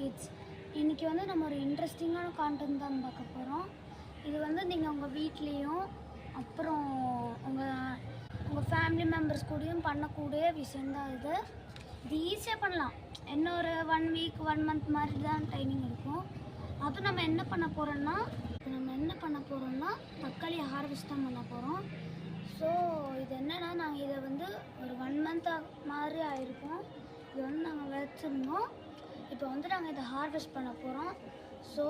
Kids. இன்றைக்கி வந்து நம்ம ஒரு இன்ட்ரெஸ்டிங்கான கான்டென்ட் தான் பார்க்க போகிறோம். இது வந்து நீங்கள் உங்கள் வீட்லேயும் அப்புறம் உங்கள் ஃபேமிலி மெம்பர்ஸ் கூடயும் பண்ணக்கூடிய விஷயந்தான் இது ஈஸியாக பண்ணலாம். என்ன ஒரு 1 வீக் 1 மந்த் மாதிரி தான் டைமிங் இருக்கும். அதுவும் நம்ம என்ன பண்ண போகிறோம்னா தக்காளி ஹார்வெஸ்ட் தான் பண்ண போகிறோம். ஸோ இது என்னென்னா, நாங்கள் இதை வந்து ஒரு 1 மந்த் மாதிரி ஆகிருக்கோம். இது வந்து நாங்கள் வச்சுருந்தோம். இப்போ வந்து நாங்கள் இதை ஹார்வெஸ்ட் பண்ண போகிறோம். ஸோ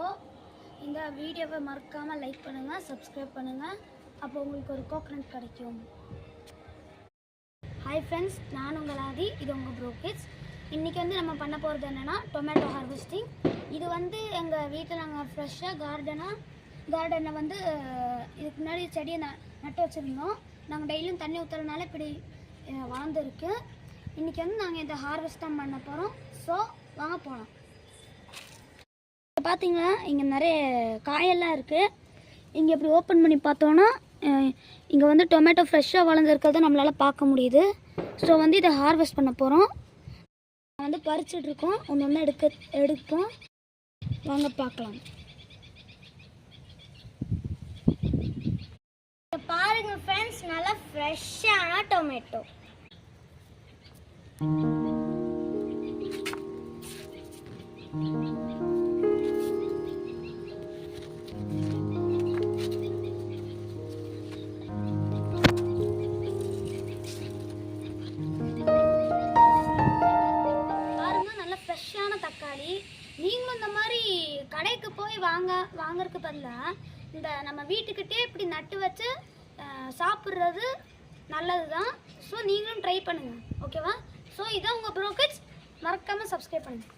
இந்த வீடியோவை மறக்காமல் லைக் பண்ணுங்கள், சப்ஸ்கிரைப் பண்ணுங்கள். அப்போ உங்களுக்கு ஒரு கோகனட் கிடைக்கும். ஹாய் ஃப்ரெண்ட்ஸ், நான் உங்கள் ஆதி, இது உங்கள் ப்ரோ கிட்ஸ். இன்றைக்கி வந்து நம்ம பண்ண போகிறது என்னென்னா டொமேட்டோ ஹார்வெஸ்டிங். இது வந்து எங்கள் வீட்டில் நாங்கள் ஃப்ரெஷ்ஷாக கார்டனை வந்து இதுக்கு முன்னாடி செடியை நட்டு வச்சுருந்தோம். நாங்கள் டெய்லியும் தண்ணி ஊற்றுறதுனால இப்படி வளர்ந்துருக்கு. இன்றைக்கி வந்து நாங்கள் இதை ஹார்வெஸ்ட் தான் பண்ண போகிறோம். ஸோ வாங்க போகலாம். இப்போ பார்த்தீங்கன்னா இங்கே நிறைய காயெல்லாம் இருக்குது. இங்கே இப்படி ஓப்பன் பண்ணி பார்த்தோன்னா இங்கே வந்து டொமேட்டோ ஃப்ரெஷ்ஷாக வளர்ந்துருக்கிறத நம்மளால் பார்க்க முடியுது. ஸோ வந்து இதை ஹார்வெஸ்ட் பண்ண போகிறோம். வந்து பறிச்சிட்ருக்கோம், ஒன்று எடுப்போம். வாங்க பார்க்கலாம். பாருங்க ஃப்ரெண்ட்ஸ், நல்லா ஃப்ரெஷ்ஷான டொமேட்டோ. தக்காளி நீங்களும் இந்த மாதிரி கடைக்கு போய் வாங்கறதுக்கு பதிலாக இந்த நம்ம வீட்டுக்கிட்டே இப்படி நட்டு வச்சு சாப்பிட்றது நல்லது தான். ஸோ நீங்களும் ட்ரை பண்ணுங்கள், ஓகேவா? ஸோ இதான் உங்கள் ப்ரோ கிட்ஸ். மறக்காமல் சப்ஸ்கிரைப் பண்ணுங்கள்.